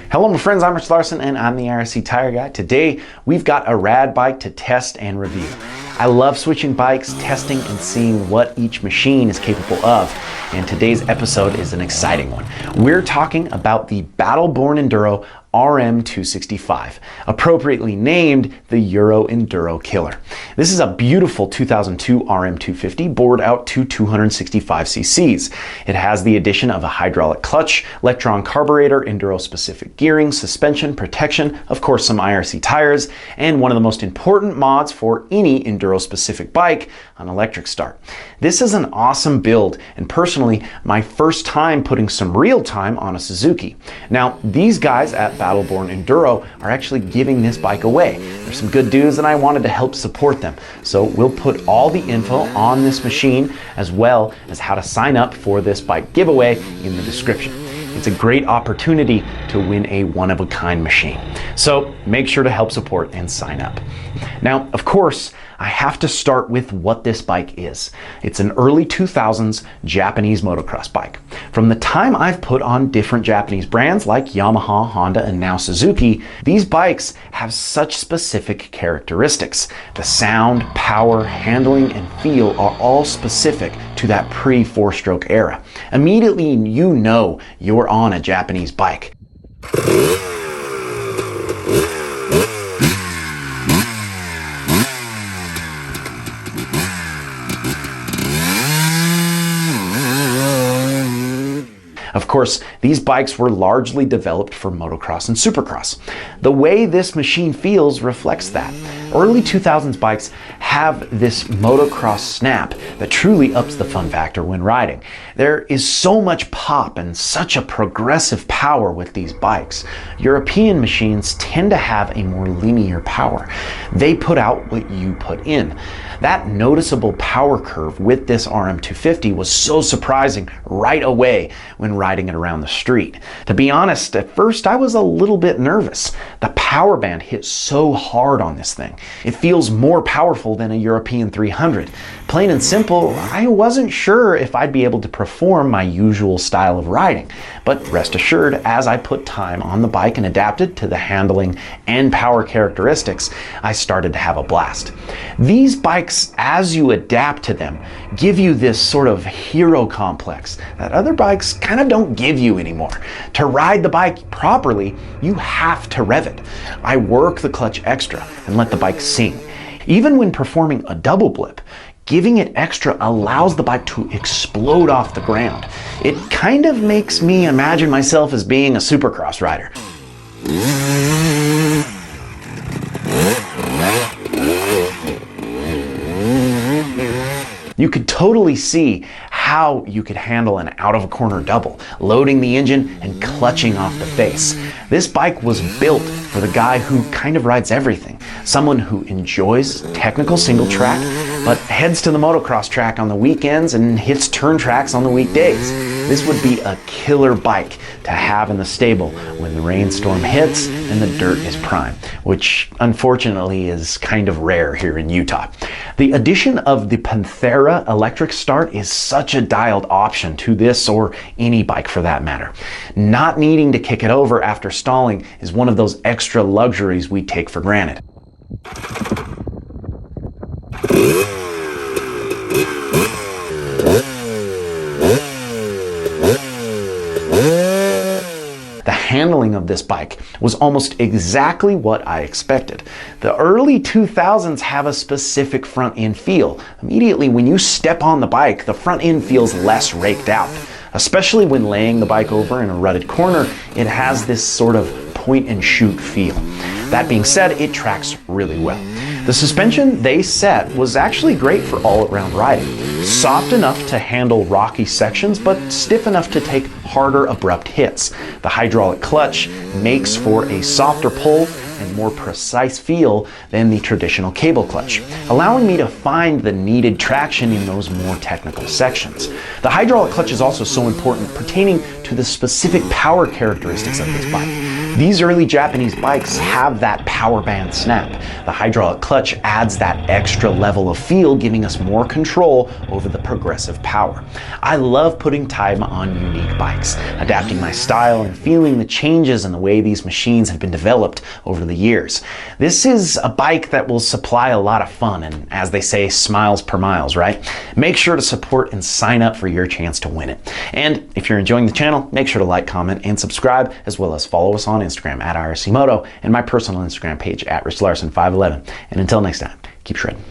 Hello my friends, I'm Rich Larson and I'm the IRC Tire Guy. Today we've got a rad bike to test and review. I love switching bikes, testing and seeing what each machine is capable of. And today's episode is an exciting one. We're talking about the BattleBorn Enduro RM265, appropriately named the Euro Enduro Killer. This is a beautiful 2002 RM250 bored out to 265 cc's. It has the addition of a hydraulic clutch, Lectron carburetor, Enduro-specific gearing, suspension, protection, of course some IRC tires, and one of the most important mods for any Enduro-specific bike, an electric start. This is an awesome build, and personally, my first time putting some real time on a Suzuki. Now, these guys at BattleBorn Enduro are actually giving this bike away. There's some good dudes and I wanted to help support them. So we'll put all the info on this machine as well as how to sign up for this bike giveaway in the description. It's a great opportunity to win a one-of-a-kind machine. So make sure to help support and sign up. Now, of course, I have to start with what this bike is. It's an early 2000s Japanese motocross bike. From the time I've put on different Japanese brands like Yamaha, Honda, and now Suzuki, these bikes have such specific characteristics. The sound, power, handling, and feel are all specific to that pre-four-stroke era. Immediately you know you're on a Japanese bike. Of course, these bikes were largely developed for motocross and supercross. The way this machine feels reflects that. Early 2000s bikes have this motocross snap that truly ups the fun factor when riding. There is so much pop and such a progressive power with these bikes. European machines tend to have a more linear power. They put out what you put in. That noticeable power curve with this RM250 was so surprising right away when riding it around the street. To be honest, at first I was a little bit nervous. The power band hits so hard on this thing. It feels more powerful than a European 300. Plain and simple, I wasn't sure if I'd be able to perform my usual style of riding. But rest assured, as I put time on the bike and adapted to the handling and power characteristics, I started to have a blast. These bikes, as you adapt to them, give you this sort of hero complex that other bikes kind of don't give you anymore. To ride the bike properly, you have to rev it. I work the clutch extra and let the bike sing. Even when performing a double blip, giving it extra allows the bike to explode off the ground. It kind of makes me imagine myself as being a supercross rider. You could totally see how you could handle an out-of-a-corner double, loading the engine and clutching off the face. This bike was built for the guy who kind of rides everything. Someone who enjoys technical single track, but heads to the motocross track on the weekends and hits turn tracks on the weekdays. This would be a killer bike to have in the stable when the rainstorm hits and the dirt is prime, which unfortunately is kind of rare here in Utah. The addition of the Panthera electric start is such a dialed option to this or any bike for that matter. Not needing to kick it over after stalling is one of those extra luxuries we take for granted. The handling of this bike was almost exactly what I expected. The early 2000s have a specific front end feel. Immediately when you step on the bike, the front end feels less raked out. Especially when laying the bike over in a rutted corner, it has this sort of point and shoot feel. That being said, it tracks really well. The suspension they set was actually great for all-around riding. Soft enough to handle rocky sections, but stiff enough to take harder, abrupt hits. The hydraulic clutch makes for a softer pull and more precise feel than the traditional cable clutch, allowing me to find the needed traction in those more technical sections. The hydraulic clutch is also so important pertaining to the specific power characteristics of this bike. These early Japanese bikes have that power band snap. The hydraulic clutch adds that extra level of feel, giving us more control over the progressive power. I love putting time on unique bikes, adapting my style and feeling the changes in the way these machines have been developed over the years. This is a bike that will supply a lot of fun and, as they say, smiles per miles, right? Make sure to support and sign up for your chance to win it. And if you're enjoying the channel, make sure to like, comment, and subscribe, as well as follow us on Instagram at IRC Moto and my personal Instagram page at RichLarson511. And until next time, keep shredding.